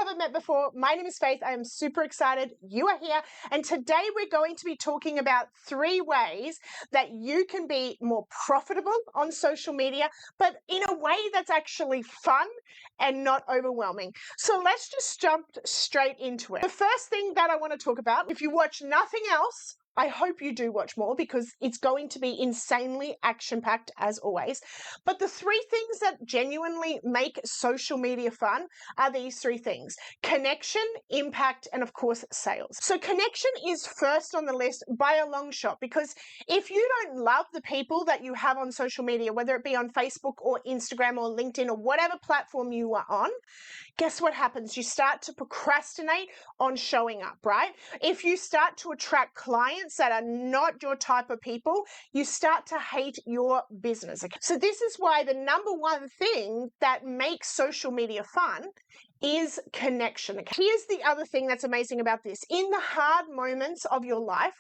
haven't met before, my name is Faith. I am super excited you are here. And today we're going to be talking about 3 ways that you can be more profitable on social media, but in a way that's actually fun and not overwhelming. So let's just jump straight into it. The first thing that I want to talk about, if you watch nothing else, I hope you do watch more because it's going to be insanely action-packed as always. But the 3 things that genuinely make social media fun are these 3 things: connection, impact, and of course, sales. So connection is first on the list by a long shot, because if you don't love the people that you have on social media, whether it be on Facebook or Instagram or LinkedIn or whatever platform you are on, guess what happens? You start to procrastinate on showing up, right? If you start to attract clients that are not your type of people, you start to hate your business. Okay? So this is why the number one thing that makes social media fun is connection. Okay? Here's the other thing that's amazing about this. In the hard moments of your life,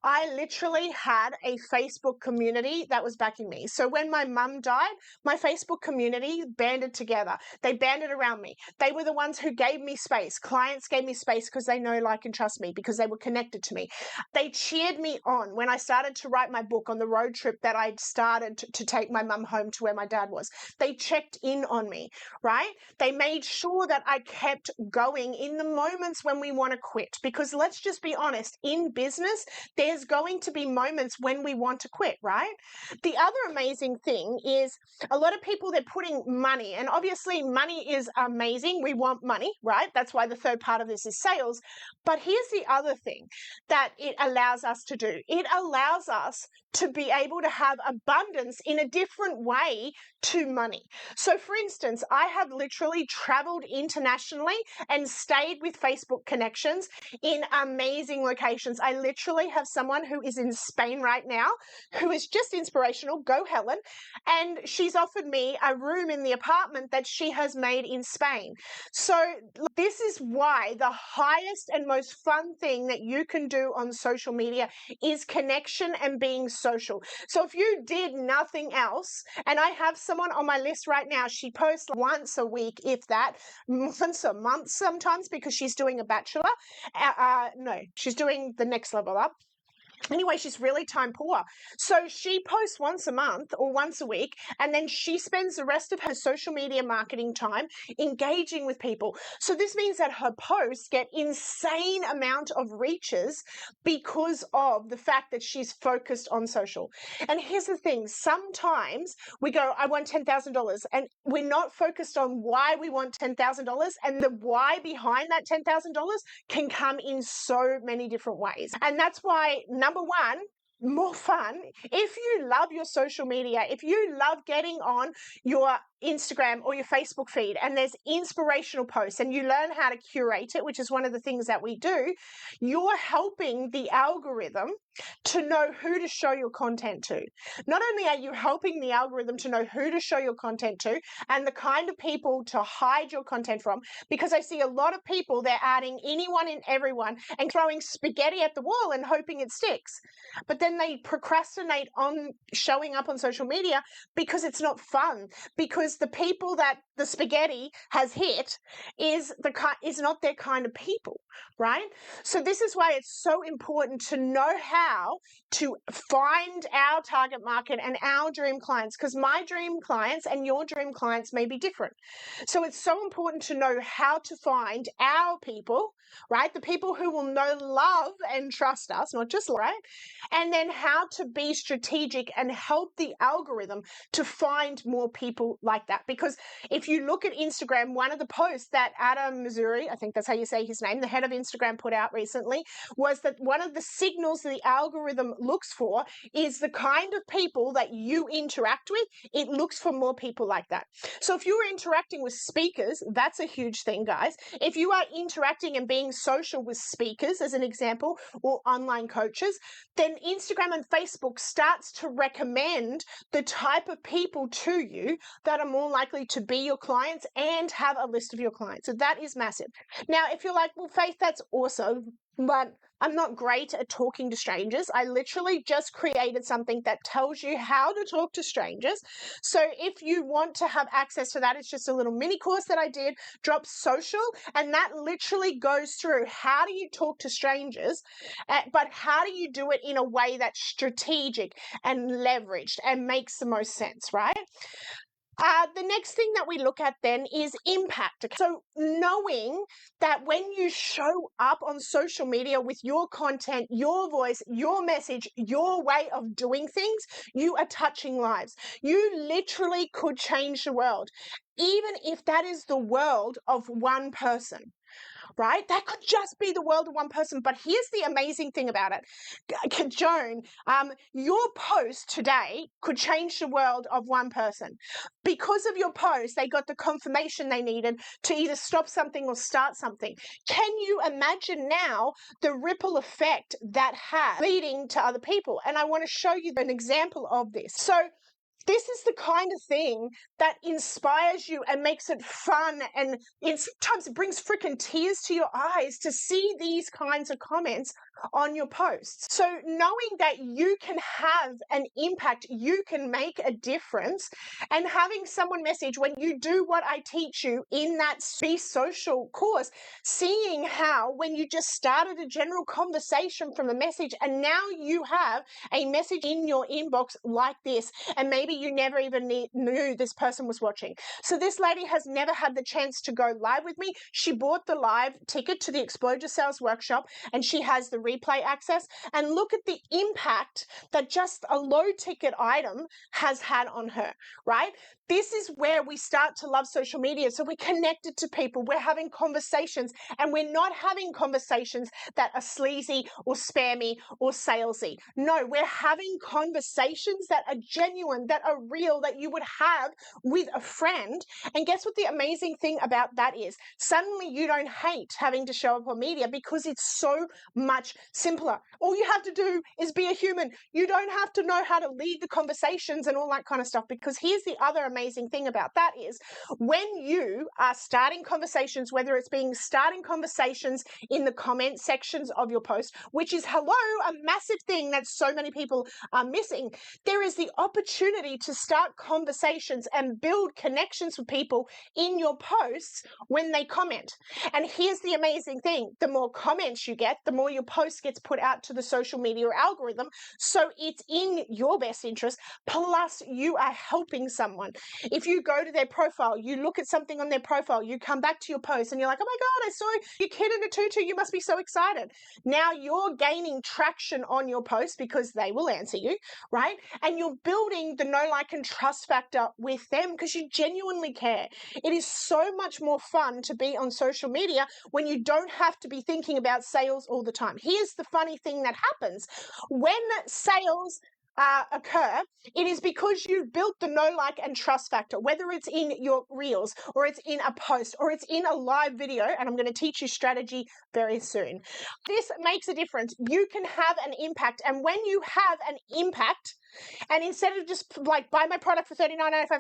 I literally had a Facebook community that was backing me. So when my mum died, my Facebook community banded together. They banded around me. They were the ones who gave me space. Clients gave me space because they know, like, and trust me, because they were connected to me. They cheered me on when I started to write my book on the road trip that I started to take my mum home to where my dad was. They checked in on me, right? They made sure that I kept going in the moments when we want to quit. Because let's just be honest, in business, there's going to be moments when we want to quit, right? The other amazing thing is a lot of people, they're putting money, and obviously money is amazing. We want money, right? That's why the third part of this is sales. But here's the other thing that it allows us to do. It allows us to be able to have abundance in a different way to money. So for instance, I have literally traveled internationally and stayed with Facebook connections in amazing locations. I literally have someone who is in Spain right now who is just inspirational. Go Helen. And she's offered me a room in the apartment that she has made in Spain. So this is why the highest and most fun thing that you can do on social media is connection and being social. So if you did nothing else, and I have someone on my list right now, she posts once a week, if that, once a month sometimes, because she's doing a bachelor. No, she's doing the next level up. Anyway, she's really time poor. So she posts once a month or once a week, and then she spends the rest of her social media marketing time engaging with people. So this means that her posts get insane amount of reaches because of the fact that she's focused on social. And here's the thing, sometimes we go, I want $10,000, and we're not focused on why we want $10,000, and the why behind that $10,000 can come in so many different ways. And that's why, number one, more fun. If you love your social media, if you love getting on your Instagram or your Facebook feed and there's inspirational posts and you learn how to curate it, which is one of the things that we do, you're helping the algorithm to know who to show your content to. Not only are you helping the algorithm to know who to show your content to and the kind of people to hide your content from, because I see a lot of people, they're adding anyone and everyone and throwing spaghetti at the wall and hoping it sticks. But then they procrastinate on showing up on social media because it's not fun, because the people that the spaghetti has hit is not their kind of people, right? So this is why it's so important to know how to find our target market and our dream clients, because my dream clients and your dream clients may be different. So it's so important to know how to find our people, right? The people who will know, love, and trust us, not just, right? And then how to be strategic and help the algorithm to find more people like that. Because if you look at Instagram, one of the posts that Adam Missouri, I think that's how you say his name, the head of Instagram, put out recently, was that one of the signals the algorithm looks for is the kind of people that you interact with. It looks for more people like that. So if you're interacting with speakers, that's a huge thing, guys. If you are interacting and being social with speakers, as an example, or online coaches, then Instagram and Facebook starts to recommend the type of people to you that are more likely to be your clients and have a list of your clients. So that is massive. Now, if you're like, well, Faith, that's awesome, but I'm not great at talking to strangers. I literally just created something that tells you how to talk to strangers. So if you want to have access to that, it's just a little mini course that I did, Drop Social, and that literally goes through how do you talk to strangers, but how do you do it in a way that's strategic and leveraged and makes the most sense, right? The next thing that we look at then is impact. So knowing that when you show up on social media with your content, your voice, your message, your way of doing things, you are touching lives. You literally could change the world, even if that is the world of one person. Right? That could just be the world of one person. But here's the amazing thing about it. Joan, your post today could change the world of one person. Because of your post, they got the confirmation they needed to either stop something or start something. Can you imagine now the ripple effect that has leading to other people? And I want to show you an example of this. So this is the kind of thing that inspires you and makes it fun, and sometimes it brings freaking tears to your eyes to see these kinds of comments on your posts. So knowing that you can have an impact, you can make a difference, and having someone message when you do what I teach you in that Be Social course, seeing how when you just started a general conversation from a message and now you have a message in your inbox like this, and maybe you never even knew this person was watching. So this lady has never had the chance to go live with me. She bought the live ticket to the Explode Your Sales workshop, and she has the replay access. And look at the impact that just a low ticket item has had on her, right? This is where we start to love social media. So we're connected to people, we're having conversations, and we're not having conversations that are sleazy or spammy or salesy. No, we're having conversations that are genuine, that are real, that you would have with a friend. And guess what the amazing thing about that is? Suddenly you don't hate having to show up on media because it's so much simpler. All you have to do is be a human. You don't have to know how to lead the conversations and all that kind of stuff, because here's the other amazing thing about that is when you are starting conversations, whether it's starting conversations in the comment sections of your post, which is, hello, a massive thing that so many people are missing, there is the opportunity to start conversations and build connections with people in your posts when they comment. And here's the amazing thing. The more comments you get, the more your post gets put out to the social media algorithm. So it's in your best interest. Plus, you are helping someone. If you go to their profile, you look at something on their profile, you come back to your post and you're like, oh my God, I saw your kid in a tutu. You must be so excited. Now you're gaining traction on your post because they will answer you, right? And you're building the know, like, and trust factor with them because you genuinely care. It is so much more fun to be on social media when you don't have to be thinking about sales all the time. Here's the funny thing that happens. When sales occur, it is because you've built the know, like, and trust factor, whether it's in your reels or it's in a post or it's in a live video, and I'm going to teach you strategy very soon. This makes a difference. You can have an impact, and when you have an impact, and instead of just like buy my product for $39.95,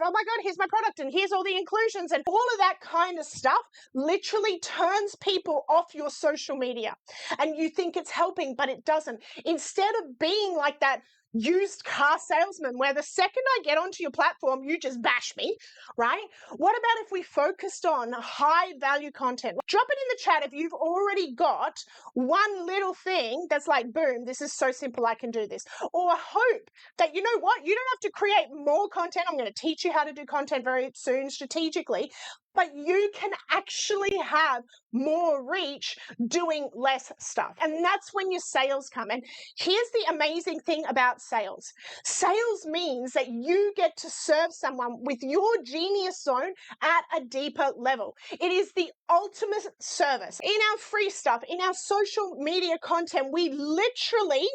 oh my God, here's my product and here's all the inclusions and all of that kind of stuff, literally turns people off your social media. And you think it's helping, but it doesn't. Instead of being like that used car salesman where the second I get onto your platform, you just bash me, right? What about if we focused on high value content? Drop it in the chat if you've already got one little thing that's like, boom, this is so simple, I can do this. Or hope that, you know what, you don't have to create more content. I'm going to teach you how to do content very soon strategically, but you can actually have more reach doing less stuff. And that's when your sales come. And here's the amazing thing about sales. Sales means that you get to serve someone with your genius zone at a deeper level. It is the ultimate service. In our free stuff, in our social media content, we literally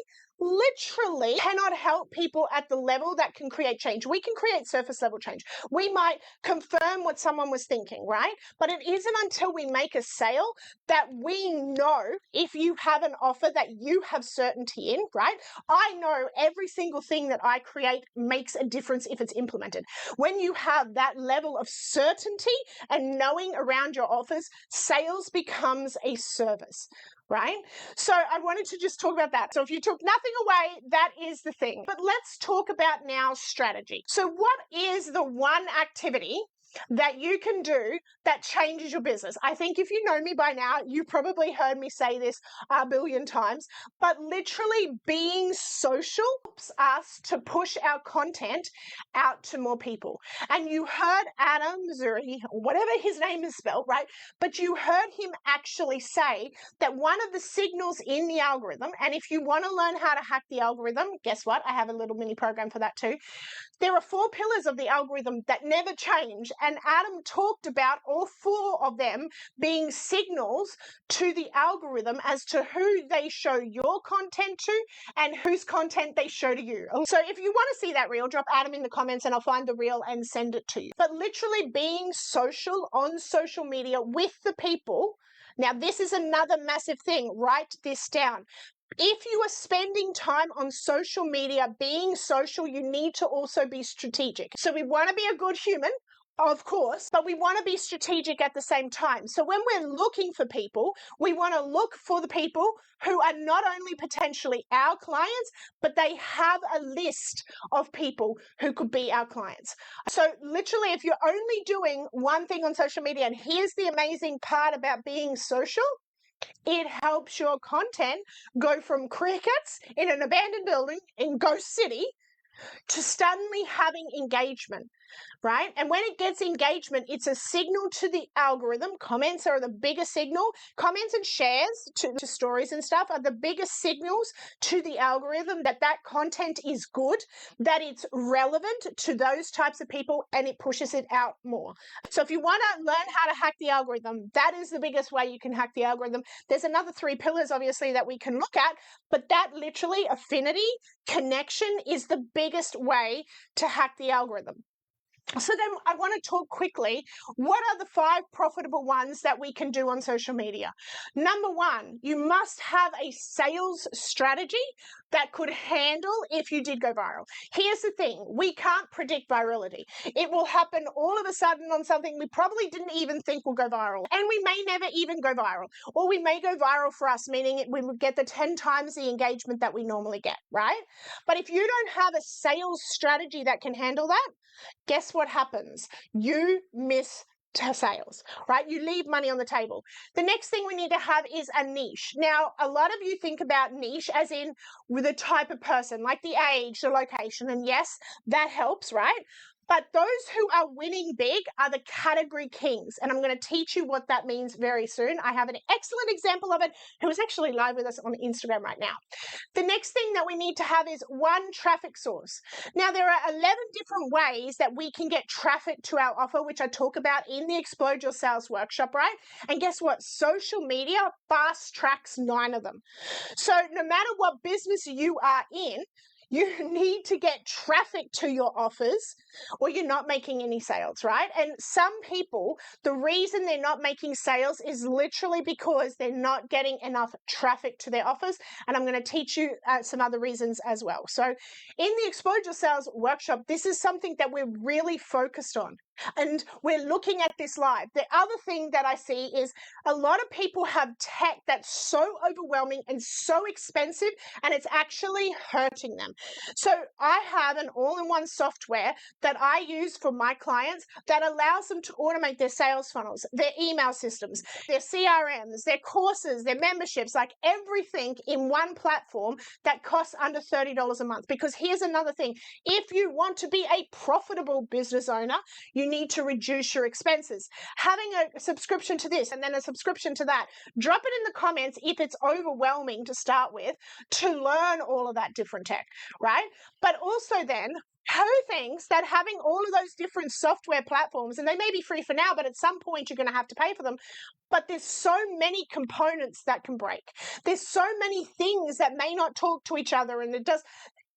literally cannot help people at the level that can create change. We can create surface level change. We might confirm what someone was thinking, right? But it isn't until we make a sale that we know if you have an offer that you have certainty in, right? I know every single thing that I create makes a difference if it's implemented. When you have that level of certainty and knowing around your offers, sales becomes a service, right? So I wanted to just talk about that. So if you took nothing away, that is the thing. But let's talk about now strategy. So what is the one activity that you can do that changes your business? I think if you know me by now, you probably heard me say this a billion times, but literally being social helps us to push our content out to more people. And you heard Adam Zuri, whatever his name is spelled, right? But you heard him actually say that one of the signals in the algorithm, and if you want to learn how to hack the algorithm, guess what? I have a little mini program for that too. There are 4 pillars of the algorithm that never change, and Adam talked about all 4 of them being signals to the algorithm as to who they show your content to and whose content they show to you. So if you want to see that reel, drop Adam in the comments and I'll find the reel and send it to you. But literally being social on social media with the people. Now, this is another massive thing. Write this down. If you are spending time on social media being social, you need to also be strategic. So we want to be a good human, of course, but we want to be strategic at the same time. So when we're looking for people, we want to look for the people who are not only potentially our clients, but they have a list of people who could be our clients. So literally, if you're only doing one thing on social media, and here's the amazing part about being social, it helps your content go from crickets in an abandoned building in Ghost City to suddenly having engagement, right? And when it gets engagement, it's a signal to the algorithm. Comments are the biggest signal. Comments and shares to stories and stuff are the biggest signals to the algorithm that that content is good, that it's relevant to those types of people, and it pushes it out more. So if you want to learn how to hack the algorithm, that is the biggest way you can hack the algorithm. There's another 3 pillars, obviously, that we can look at, but that literally affinity, connection is the biggest way to hack the algorithm. So then I want to talk quickly, what are the 5 profitable ones that we can do on social media? Number 1, you must have a sales strategy that could handle if you did go viral. Here's the thing, we can't predict virality. It will happen all of a sudden on something we probably didn't even think will go viral. And we may never even go viral. Or we may go viral for us, meaning we would get the 10 times the engagement that we normally get, right? But if you don't have a sales strategy that can handle that, guess what happens? You miss sales, right? You leave money on the table. The next thing we need to have is a niche. Now, a lot of you think about niche as in with a type of person, like the age, the location, and yes, that helps, right? But those who are winning big are the category kings. And I'm going to teach you what that means very soon. I have an excellent example of it who is actually live with us on Instagram right now. The next thing that we need to have is one traffic source. Now, there are 11 different ways that we can get traffic to our offer, which I talk about in the Explode Your Sales workshop, right? And guess what? Social media fast tracks 9 of them. So no matter what business you are in, you need to get traffic to your offers or you're not making any sales, right? And some people, the reason they're not making sales is literally because they're not getting enough traffic to their offers. And I'm going to teach you some other reasons as well. So in the Explode Your Sales workshop, this is something that we're really focused on. And we're looking at this live. The other thing that I see is a lot of people have tech that's so overwhelming and so expensive, and it's actually hurting them. So I have an all-in-one software that I use for my clients that allows them to automate their sales funnels, their email systems, their CRMs, their courses, their memberships, like everything in one platform that costs under $30 a month. Because here's another thing. If you want to be a profitable business owner, you need to reduce your expenses. Having a subscription to this and then a subscription to that, drop it in the comments if it's overwhelming to start with to learn all of that different tech, right? But also then, thinks that having all of those different software platforms, and they may be free for now, but at some point you're going to have to pay for them. But there's so many components that can break. There's so many things that may not talk to each other, and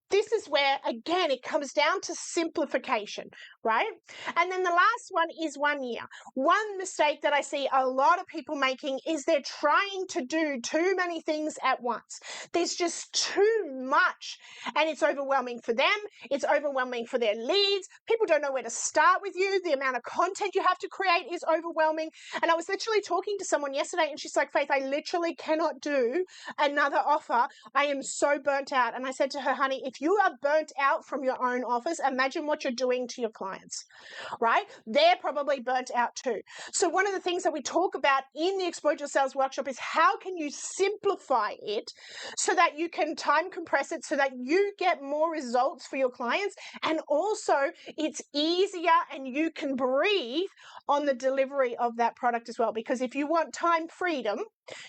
this is where, again, it comes down to simplification, right? And then the last one is 1 year. One mistake that I see a lot of people making is they're trying to do too many things at once. There's just too much, and it's overwhelming for them. It's overwhelming for their leads. People don't know where to start with you. The amount of content you have to create is overwhelming. And I was literally talking to someone yesterday, and she's like, Faith, I literally cannot do another offer. I am so burnt out. And I said to her, honey, if you are burnt out from your own offers, imagine what you're doing to your clients, right? They're probably burnt out too. So one of the things that we talk about in the Explode Your Sales workshop is how can you simplify it so that you can time compress it so that you get more results for your clients, and also it's easier and you can breathe on the delivery of that product as well. Because if you want time freedom,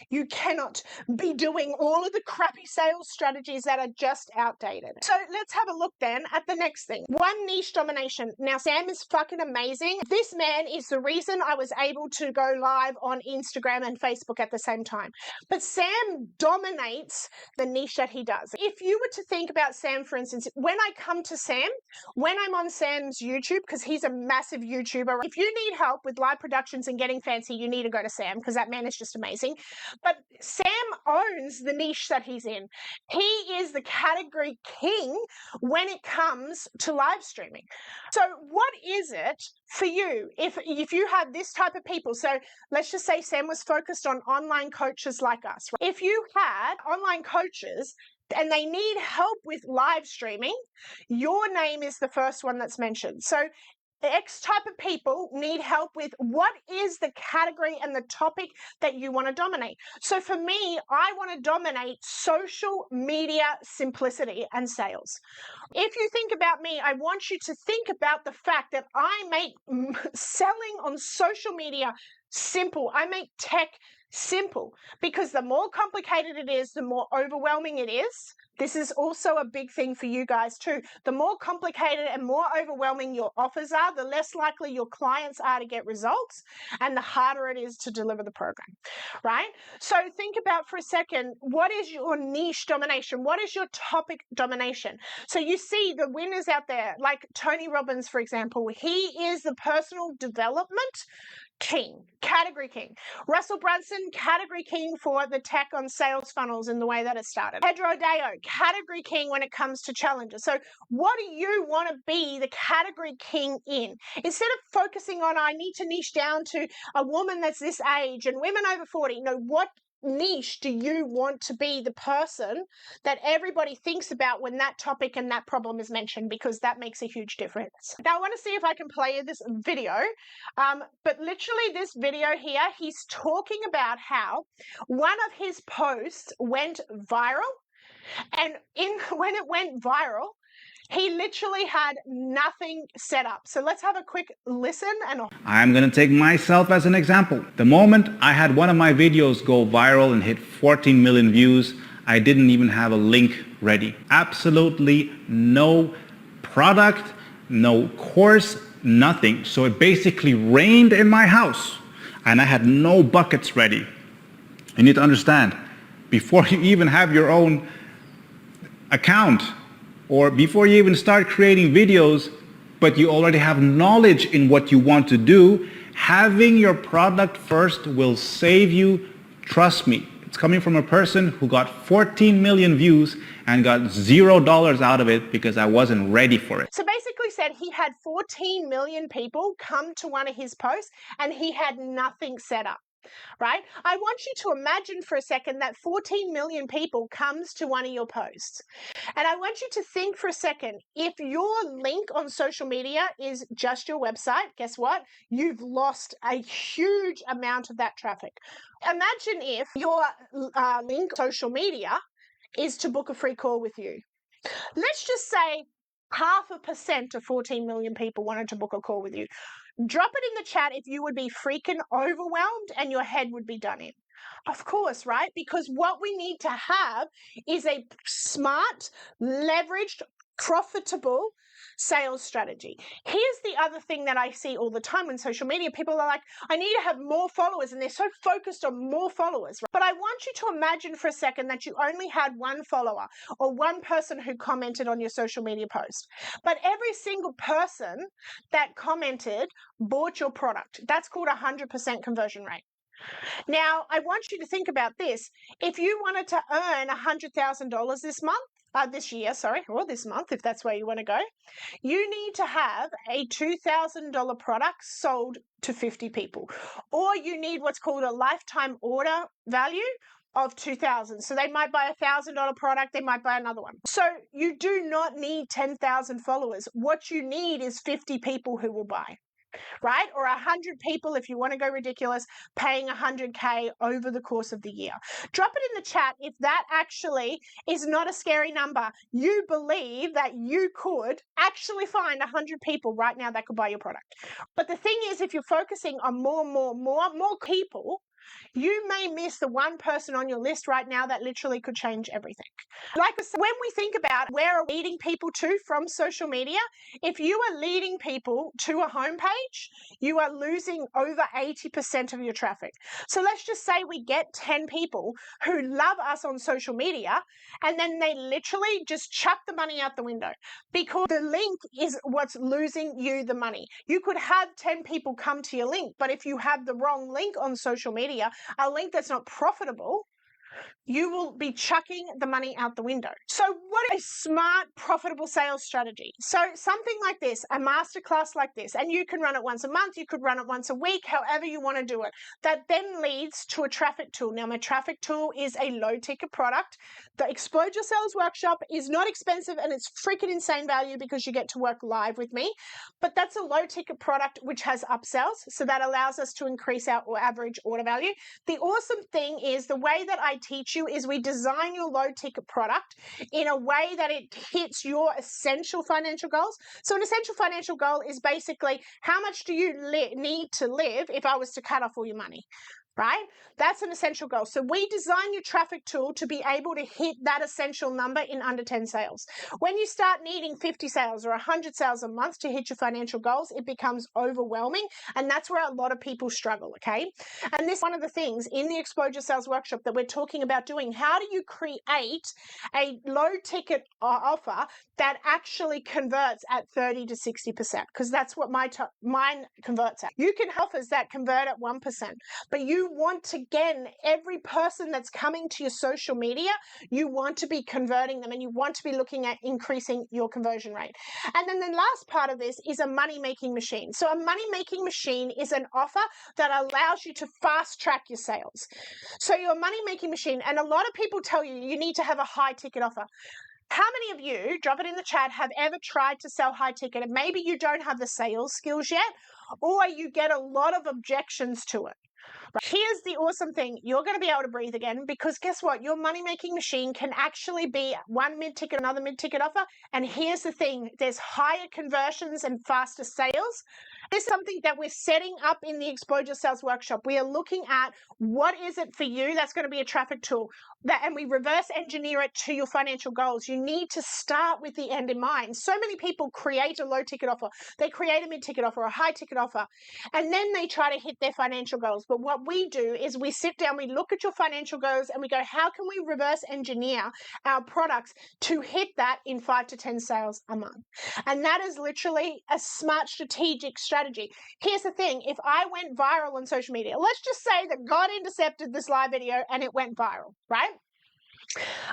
you cannot be doing all of the crappy sales strategies that are just outdated. So let's have a look then at the next thing. One, niche domination. Now, Sam is fucking amazing. This man is the reason I was able to go live on Instagram and Facebook at the same time. But Sam dominates the niche that he does. If you were to think about Sam, for instance, when I come to Sam, when I'm on Sam's YouTube, because he's a massive YouTuber, if you need help with live productions and getting fancy, you need to go to Sam because that man is just amazing. But Sam owns the niche that he's in. He is the category king when it comes to live streaming. So what is it for you if you had this type of people? So let's just say Sam was focused on online coaches like us. If you had online coaches and they need help with live streaming, your name is the first one that's mentioned. So X type of people need help with what is the category and the topic that you want to dominate. So for me, I want to dominate social media simplicity and sales. If you think about me, I want you to think about the fact that I make selling on social media simple. I make tech simple, because the more complicated it is, the more overwhelming it is. This is also a big thing for you guys too. The more complicated and more overwhelming your offers are, the less likely your clients are to get results, and the harder it is to deliver the program, right? So think about for a second, what is your niche domination? What is your topic domination? So you see the winners out there, like Tony Robbins, for example. He is the personal development king, category king. Russell Brunson, category king for the tech on sales funnels and the way that it started. Pedro Deo, category king when it comes to challenges. So what do you want to be the category king in? Instead of focusing on, I need to niche down to a woman that's this age and women over 40, what niche do you want to be the person that everybody thinks about when that topic and that problem is mentioned? Because that makes a huge difference. Now I want to see if I can play this video, but literally this video here, he's talking about how one of his posts went viral, and when it went viral, he literally had nothing set up. So let's have a quick listen. I'm going to take myself as an example. The moment I had one of my videos go viral and hit 14 million views, I didn't even have a link ready. Absolutely no product, no course, nothing. So it basically rained in my house and I had no buckets ready. You need to understand, before you even have your own account, or before you even start creating videos, but you already have knowledge in what you want to do, having your product first will save you. Trust me. It's coming from a person who got 14 million views and got $0 out of it because I wasn't ready for it. So basically said he had 14 million people come to one of his posts and he had nothing set up. Right? I want you to imagine for a second that 14 million people comes to one of your posts. And I want you to think for a second, if your link on social media is just your website, guess what? You've lost a huge amount of that traffic. Imagine if your link on social media is to book a free call with you. Let's just say 0.5% of 14 million people wanted to book a call with you. Drop it in the chat if you would be freaking overwhelmed and your head would be done in. Of course, right? Because what we need to have is a smart, leveraged, profitable sales strategy. Here's the other thing that I see all the time on social media. People are like, I need to have more followers, and they're so focused on more followers. But I want you to imagine for a second that you only had one follower or one person who commented on your social media post. But every single person that commented bought your product. That's called 100% conversion rate. Now, I want you to think about this. If you wanted to earn $100,000 this year, or this month, if that's where you want to go, you need to have a $2,000 product sold to 50 people, or you need what's called a lifetime order value of 2,000. So they might buy a $1,000 product, they might buy another one. So you do not need 10,000 followers. What you need is 50 people who will buy. Right? Or 100 people, if you want to go ridiculous, paying 100K over the course of the year. Drop it in the chat if that actually is not a scary number. You believe that you could actually find 100 people right now that could buy your product. But the thing is, if you're focusing on more people, you may miss the one person on your list right now that literally could change everything. Like I said, when we think about where are we leading people to from social media, if you are leading people to a homepage, you are losing over 80% of your traffic. So let's just say we get 10 people who love us on social media, and then they literally just chuck the money out the window because the link is what's losing you the money. You could have 10 people come to your link, but if you have the wrong link on social media, a link that's not profitable, you will be chucking the money out the window. So what is a smart, profitable sales strategy? So something like this, a masterclass like this, and you can run it once a month, you could run it once a week, however you want to do it. That then leads to a traffic tool. Now, my traffic tool is a low-ticket product. The Explode Your Sales Workshop is not expensive, and it's freaking insane value because you get to work live with me. But that's a low-ticket product which has upsells, so that allows us to increase our average order value. The awesome thing is the way that I teach you is we design your low ticket product in a way that it hits your essential financial goals. So an essential financial goal is basically how much do you need to live if I was to cut off all your money? Right? That's an essential goal. So we design your traffic tool to be able to hit that essential number in under 10 sales. When you start needing 50 sales or 100 sales a month to hit your financial goals, it becomes overwhelming. And that's where a lot of people struggle, okay? And this is one of the things in the Explode Your Sales Workshop that we're talking about doing. How do you create a low ticket offer that actually converts at 30 to 60%? Because that's what mine converts at. You can have offers that convert at 1%, but you want to, again, every person that's coming to your social media, you want to be converting them and you want to be looking at increasing your conversion rate. And then the last part of this is a money-making machine. So a money-making machine is an offer that allows you to fast-track your sales. So your money-making machine, and a lot of people tell you you need to have a high-ticket offer. How many of you, drop it in the chat, have ever tried to sell high ticket and maybe you don't have the sales skills yet, or you get a lot of objections to it? Here's the awesome thing. You're going to be able to breathe again because guess what? Your money-making machine can actually be one mid-ticket, another mid-ticket offer. And here's the thing. There's higher conversions and faster sales. This is something that we're setting up in the Explode Your Sales Workshop. We are looking at what is it for you that's going to be a traffic tool, and we reverse engineer it to your financial goals. You need to start with the end in mind. So many people create a low-ticket offer. They create a mid-ticket offer, a high-ticket offer, and then they try to hit their financial goals. But what we do is we sit down, we look at your financial goals, and we go, how can we reverse engineer our products to hit that in 5 to 10 sales a month? And that is literally a smart strategic strategy. Here's the thing. If I went viral on social media, let's just say that God intercepted this live video and it went viral, right?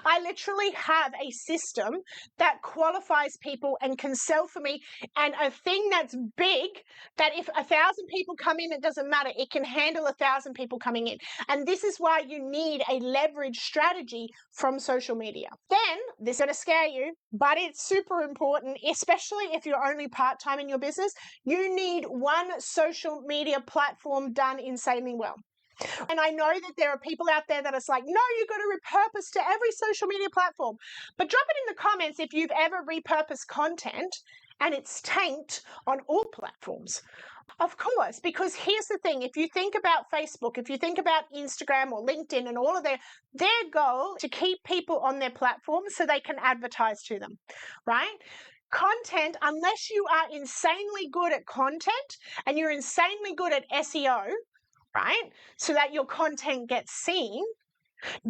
I literally have a system that qualifies people and can sell for me, and a thing that's big that if 1,000 people come in, it doesn't matter. It can handle 1,000 people coming in. And this is why you need a leverage strategy from social media. Then this is going to scare you, but it's super important, especially if you're only part-time in your business. You need one social media platform done insanely well. And I know that there are people out there that are like, no, you've got to repurpose to every social media platform. But drop it in the comments if you've ever repurposed content and it's tanked on all platforms. Of course, because here's the thing. If you think about Facebook, if you think about Instagram or LinkedIn and all of their goal to keep people on their platform so they can advertise to them, right? Content, unless you are insanely good at content and you're insanely good at SEO, right? So that your content gets seen,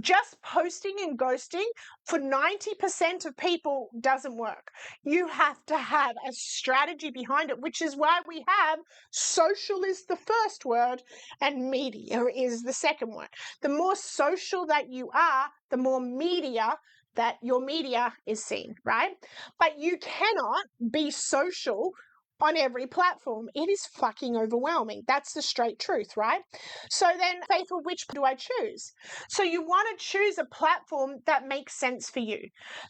just posting and ghosting for 90% of people doesn't work. You have to have a strategy behind it, which is why we have social is the first word and media is the second one. The more social that you are, the more media that your media is seen, right? But you cannot be social on every platform. It is fucking overwhelming. That's the straight truth, right? So then, Faithful, which do I choose? So you want to choose a platform that makes sense for you.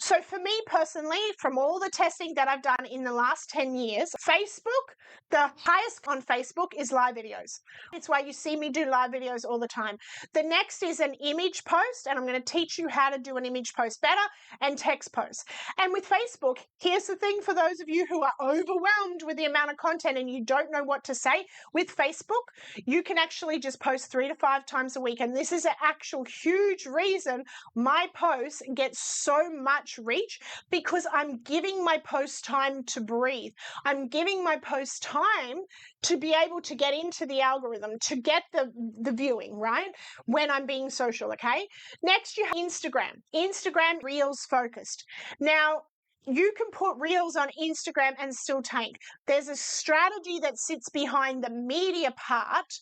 So for me personally, from all the testing that I've done in the last 10 years, Facebook, the highest on Facebook is live videos. It's why you see me do live videos all the time. The next is an image post, and I'm going to teach you how to do an image post better, and text posts. And with Facebook, here's the thing for those of you who are overwhelmed with the amount of content and you don't know what to say, with Facebook, you can actually just post 3 to 5 times a week. And this is an actual huge reason my posts get so much reach, because I'm giving my posts time to breathe. I'm giving my posts time to be able to get into the algorithm, to get the viewing, right? When I'm being social, okay? Next, you have Instagram. Instagram Reels focused. Now, you can put Reels on Instagram and still tank. There's a strategy that sits behind the media part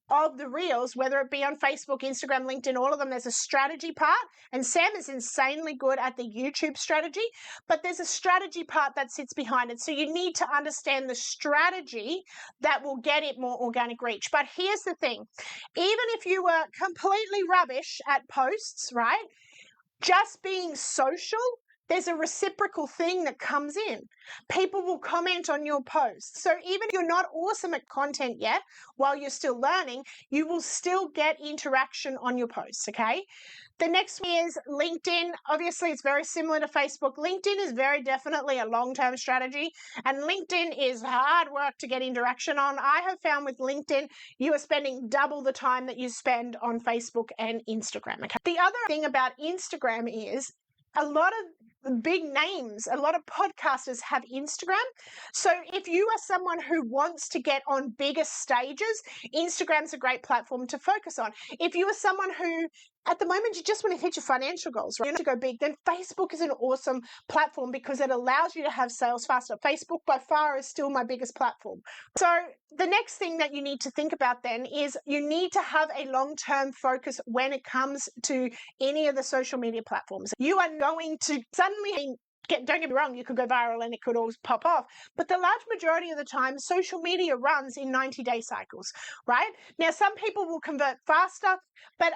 of the Reels, whether it be on Facebook, Instagram, LinkedIn, all of them. There's a strategy part, and Sam is insanely good at the YouTube strategy, but there's a strategy part that sits behind it. So you need to understand the strategy that will get it more organic reach. But here's the thing, even if you were completely rubbish at posts, right? Just being social, there's a reciprocal thing that comes in. People will comment on your posts. So even if you're not awesome at content yet, while you're still learning, you will still get interaction on your posts, okay? The next one is LinkedIn. Obviously, it's very similar to Facebook. LinkedIn is very definitely a long-term strategy, and LinkedIn is hard work to get interaction on. I have found with LinkedIn, you are spending double the time that you spend on Facebook and Instagram. Okay? The other thing about Instagram is a lot of big names, a lot of podcasters have Instagram. So if you are someone who wants to get on bigger stages, Instagram's a great platform to focus on. If you are someone who, at the moment, you just want to hit your financial goals, right? You want to go big, then Facebook is an awesome platform because it allows you to have sales faster. Facebook by far is still my biggest platform. So the next thing that you need to think about then is you need to have a long-term focus when it comes to any of the social media platforms. You are going to suddenly don't get me wrong, you could go viral and it could all pop off. But the large majority of the time, social media runs in 90-day cycles, right? Now, some people will convert faster, but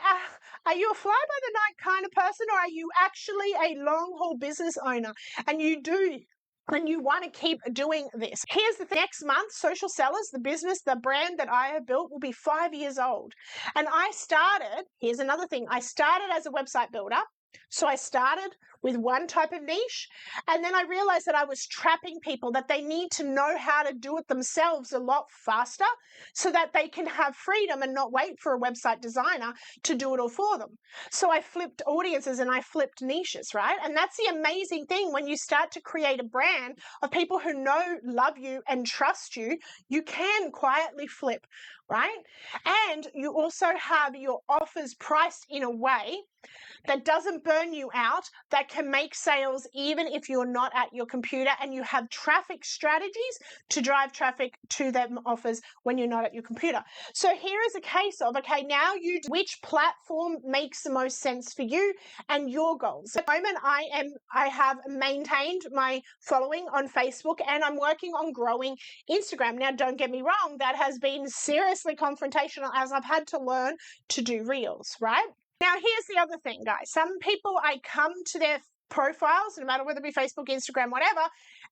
are you a fly-by-the-night kind of person, or are you actually a long-haul business owner and you want to keep doing this? Here's the thing. Next month, Social Sellers, the business, the brand that I have built, will be 5 years old. And here's another thing, I started as a website builder. So I started with one type of niche, and then I realized that I was trapping people, that they need to know how to do it themselves a lot faster so that they can have freedom and not wait for a website designer to do it all for them. So I flipped audiences and I flipped niches, right? And that's the amazing thing. When you start to create a brand of people who know, love you, and trust you, you can quietly flip, right? And you also have your offers priced in a way that doesn't burn you out, that can make sales even if you're not at your computer, and you have traffic strategies to drive traffic to them offers when you're not at your computer. So here is a case of, okay, now which platform makes the most sense for you and your goals. At the moment, I have maintained my following on Facebook, and I'm working on growing Instagram. Now, don't get me wrong, that has been seriously confrontational as I've had to learn to do Reels, right? Now, here's the other thing, guys. Some people, I come to their profiles, no matter whether it be Facebook, Instagram, whatever,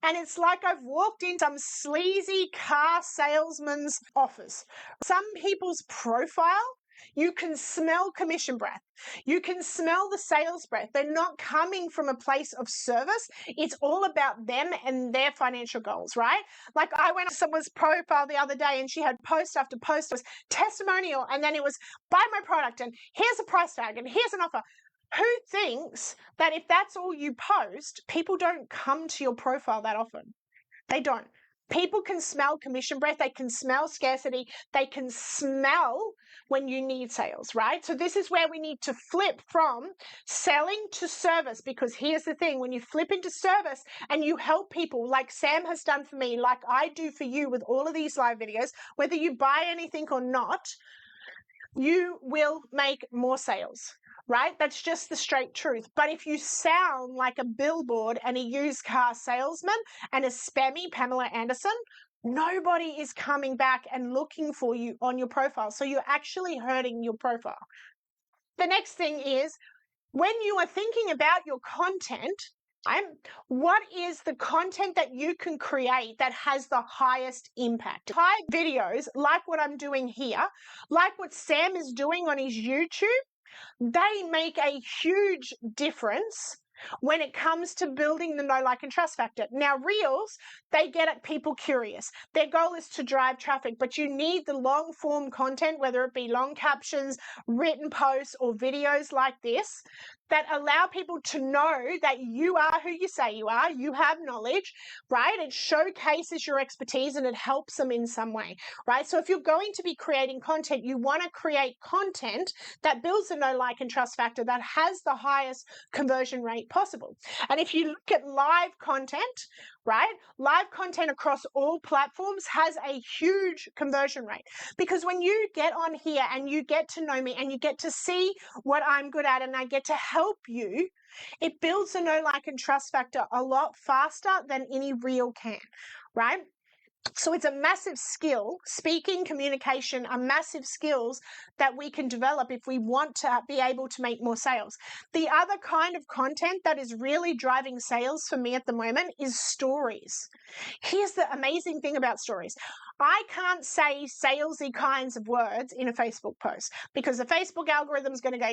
and it's like I've walked in some sleazy car salesman's office. Some people's profile You can smell commission breath. You can smell the sales breath. They're not coming from a place of service. It's all about them and their financial goals, right? Like I went on someone's profile the other day and she had post after post. It was testimonial, and then it was buy my product and here's a price tag and here's an offer. Who thinks that if that's all you post, people don't come to your profile that often? They don't. People can smell commission breath. They can smell scarcity. They can smell when you need sales, right? So this is where we need to flip from selling to service, because here's the thing. When you flip into service and you help people like Sam has done for me, like I do for you with all of these live videos, whether you buy anything or not, you will make more sales, right? That's just the straight truth. But if you sound like a billboard and a used car salesman and a spammy Pamela Anderson, nobody is coming back and looking for you on your profile. So you're actually hurting your profile. The next thing is, when you are thinking about your content, what is the content that you can create that has the highest impact? High videos like what I'm doing here, like what Sam is doing on his YouTube, they make a huge difference when it comes to building the know, like, and trust factor. Now, Reels, they get at people curious. Their goal is to drive traffic, but you need the long form content, whether it be long captions, written posts, or videos like this, that allow people to know that you are who you say you are, you have knowledge, right? It showcases your expertise and it helps them in some way, right? So if you're going to be creating content, you want to create content that builds the know, like, and trust factor that has the highest conversion rate possible. And if you look at live content, right? Live content across all platforms has a huge conversion rate, because when you get on here and you get to know me and you get to see what I'm good at and I get to help you, it builds a know, like, and trust factor a lot faster than any reel can, right? So it's a massive skill. Speaking, communication are massive skills that we can develop if we want to be able to make more sales. The other kind of content that is really driving sales for me at the moment is stories. Here's the amazing thing about stories. I can't say salesy kinds of words in a Facebook post because the Facebook algorithm is going to go,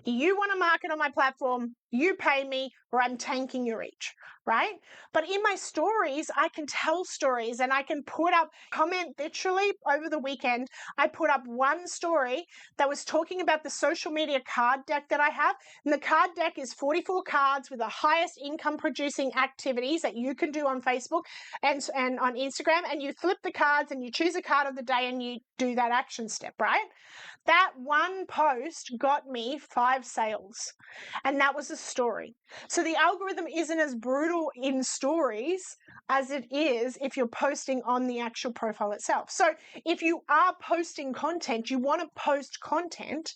you want to market on my platform, you pay me, or I'm tanking your reach, right? But in my stories, I can tell stories and I can put up comment. Literally over the weekend, I put up one story that was talking about the social media card deck that I have. And the card deck is 44 cards with the highest income producing activities that you can do on Facebook and on Instagram. And you flip the cards and you choose a card of the day and you do that action step, right? That one post got me 5 sales, and that was a story. So the algorithm isn't as brutal in stories as it is if you're posting on the actual profile itself. So if you are posting content, you want to post content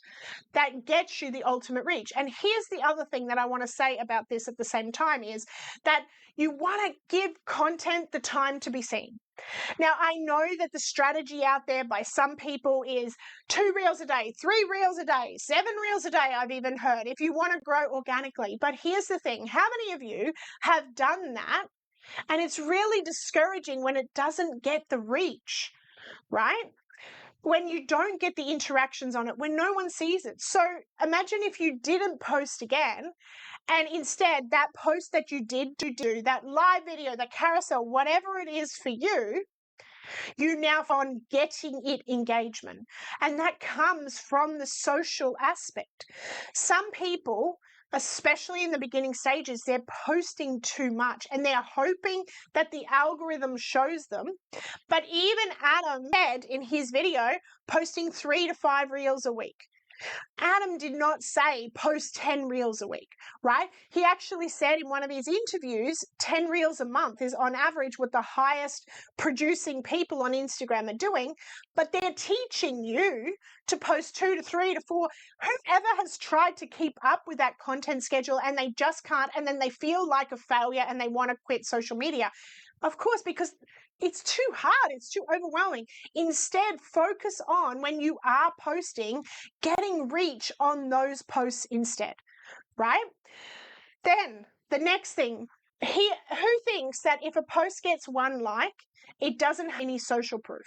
that gets you the ultimate reach. And here's the other thing that I want to say about this at the same time is that you want to give content the time to be seen. Now, I know that the strategy out there by some people is 2 reels a day, 3 reels a day, 7 reels a day, I've even heard, if you want to grow organically. But here's the thing. How many of you have done that? And it's really discouraging when it doesn't get the reach, right? When you don't get the interactions on it, when no one sees it. So imagine if you didn't post again, and instead that post that you did do, that live video, that carousel, whatever it is for you, you now on getting it engagement. And that comes from the social aspect. Some people, especially in the beginning stages, they're posting too much and they're hoping that the algorithm shows them. But even Adam said in his video, posting 3 to 5 reels a week. Adam did not say post 10 reels a week, right? He actually said in one of his interviews, 10 reels a month is on average what the highest producing people on Instagram are doing, but they're teaching you to post 2 to 3 to 4. Whoever has tried to keep up with that content schedule and they just can't, and then they feel like a failure and they want to quit social media. Of course, because it's too hard, it's too overwhelming. Instead, focus on when you are posting, getting reach on those posts instead, right? Then the next thing, who thinks that if a post gets 1 like, it doesn't have any social proof,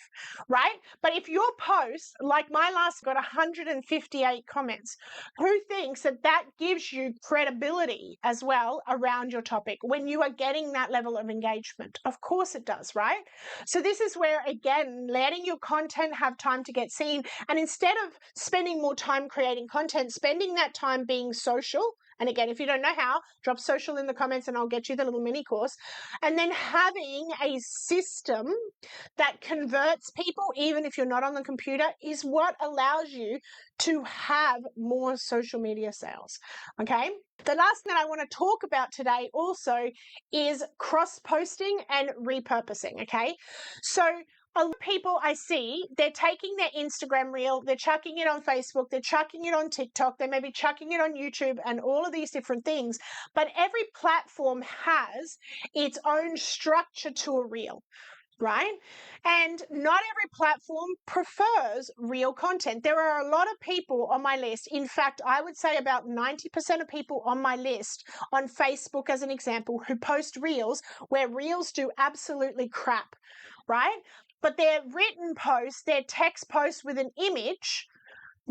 right? But if your post, like my last, got 158 comments, who thinks that that gives you credibility as well around your topic when you are getting that level of engagement? Of course it does, right? So this is where, again, letting your content have time to get seen, and instead of spending more time creating content, spending that time being social. And again, if you don't know how, drop social in the comments and I'll get you the little mini course. And then having a system that converts people, even if you're not on the computer, is what allows you to have more social media sales. Okay. The last thing that I want to talk about today also is cross-posting and repurposing. Okay. So a lot of people I see, they're taking their Instagram reel, they're chucking it on Facebook, they're chucking it on TikTok, they may be chucking it on YouTube and all of these different things. But every platform has its own structure to a reel, right? And not every platform prefers real content. There are a lot of people on my list. In fact, I would say about 90% of people on my list on Facebook, as an example, who post reels where reels do absolutely crap, right? But their written post, their text post with an image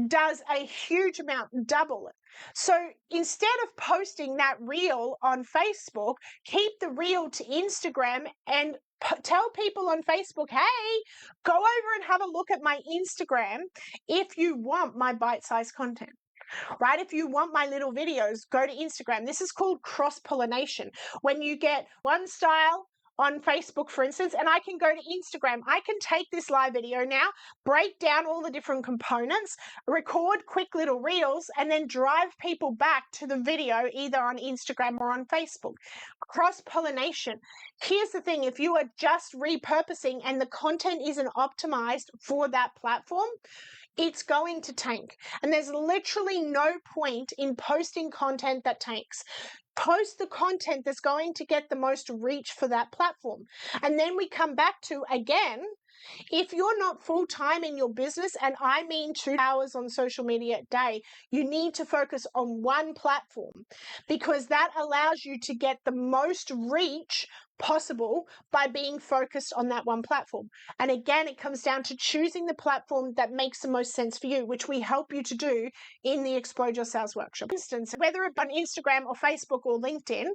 does a huge amount, double it. So instead of posting that reel on Facebook, keep the reel to Instagram and tell people on Facebook, hey, go over and have a look at my Instagram if you want my bite-sized content. Right? If you want my little videos, go to Instagram. This is called cross-pollination. When you get one style on Facebook, for instance, and I can go to Instagram. I can take this live video now, break down all the different components, record quick little reels, and then drive people back to the video either on Instagram or on Facebook. Cross-pollination. Here's the thing, if you are just repurposing and the content isn't optimized for that platform, it's going to tank. And there's literally no point in posting content that tanks. Post the content that's going to get the most reach for that platform. And then we come back to, again, if you're not full-time in your business, and I mean 2 hours on social media a day, you need to focus on one platform because that allows you to get the most reach possible by being focused on that one platform. And again, it comes down to choosing the platform that makes the most sense for you, which we help you to do in the Explode Your Sales Workshop. For instance, whether it's on Instagram or Facebook or LinkedIn,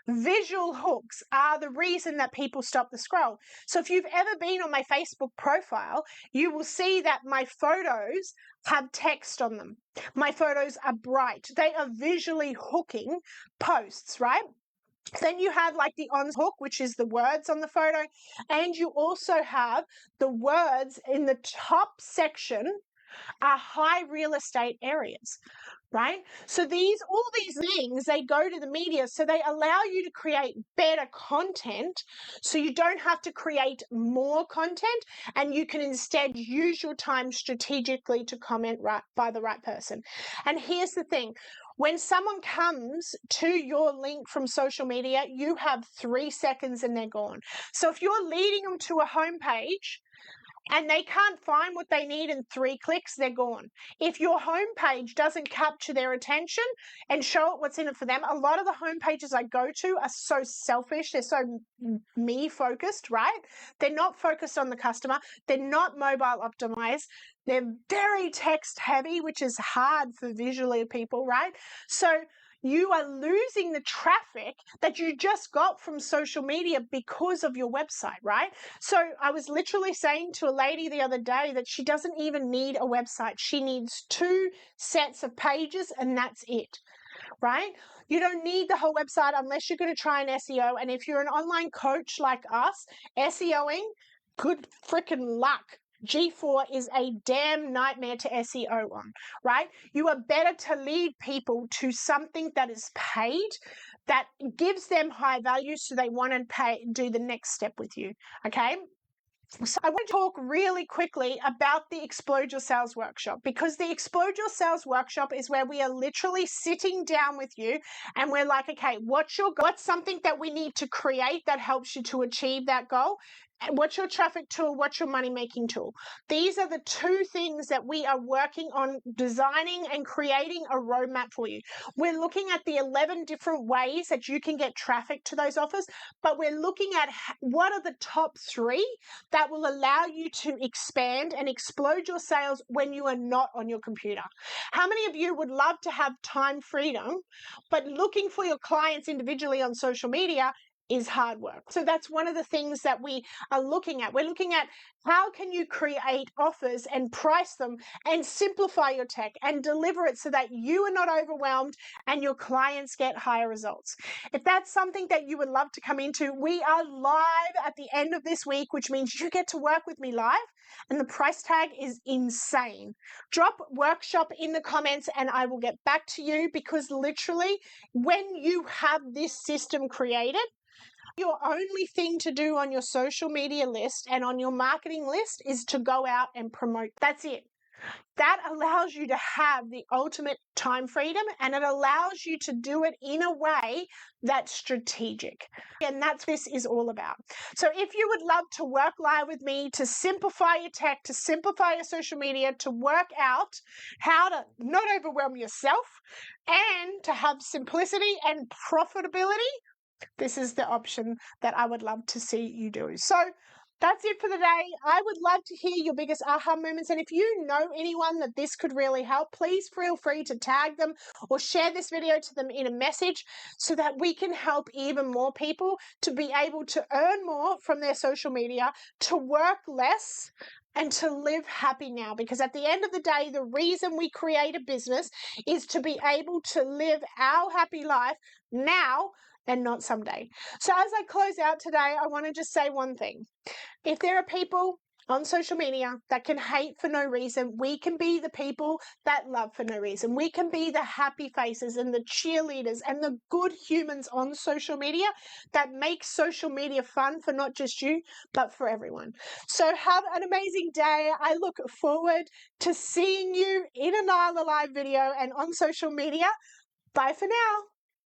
visual hooks are the reason that people stop the scroll. So if you've ever been on my Facebook profile, you will see that my photos have text on them. My photos are bright. They are visually hooking posts, right? Then you have like the on hook, which is the words on the photo. And you also have the words in the top section are high real estate areas, right? So all these things, they go to the media. So they allow you to create better content. So you don't have to create more content and you can instead use your time strategically to comment right by the right person. And here's the thing. When someone comes to your link from social media, you have 3 seconds and they're gone. So if you're leading them to a homepage and they can't find what they need in 3 clicks, they're gone. If your homepage doesn't capture their attention and show it what's in it for them, a lot of the homepages I go to are so selfish. They're so me focused, right? They're not focused on the customer. They're not mobile optimized. They're very text heavy, which is hard for visually people, right? So you are losing the traffic that you just got from social media because of your website, right? So I was literally saying to a lady the other day that she doesn't even need a website. She needs 2 sets of pages and that's it, right? You don't need the whole website unless you're going to try an SEO. And if you're an online coach like us, SEOing, good freaking luck. G4 is a damn nightmare to SEO on, right? You are better to lead people to something that is paid, that gives them high value so they want to do the next step with you, okay? So I want to talk really quickly about the Explode Your Sales Workshop, because the Explode Your Sales Workshop is where we are literally sitting down with you and we're like, okay, what's your goal? What's something that we need to create that helps you to achieve that goal? What's your traffic tool? What's your money making tool? These are the two things that we are working on designing and creating a roadmap for you. We're looking at the 11 different ways that you can get traffic to those offers, but we're looking at what are the top 3 that will allow you to expand and explode your sales when you are not on your computer. How many of you would love to have time freedom, but looking for your clients individually on social media is hard work? So that's one of the things that we are looking at. We're looking at how can you create offers and price them and simplify your tech and deliver it so that you are not overwhelmed and your clients get higher results. If that's something that you would love to come into, we are live at the end of this week, which means you get to work with me live, and the price tag is insane. Drop workshop in the comments and I will get back to you, because literally when you have this system created, your only thing to do on your social media list and on your marketing list is to go out and promote. That's it. That allows you to have the ultimate time freedom, and it allows you to do it in a way that's strategic. And that's what this is all about. So if you would love to work live with me to simplify your tech, to simplify your social media, to work out how to not overwhelm yourself and to have simplicity and profitability, this is the option that I would love to see you do. So that's it for the day. I would love to hear your biggest aha moments. And if you know anyone that this could really help, please feel free to tag them or share this video to them in a message so that we can help even more people to be able to earn more from their social media, to work less, and to live happy now. Because at the end of the day, the reason we create a business is to be able to live our happy life now and not someday. So as I close out today, I want to just say one thing. If there are people on social media that can hate for no reason, we can be the people that love for no reason. We can be the happy faces and the cheerleaders and the good humans on social media that make social media fun for not just you, but for everyone. So have an amazing day. I look forward to seeing you in a Nyla Live video and on social media. Bye for now.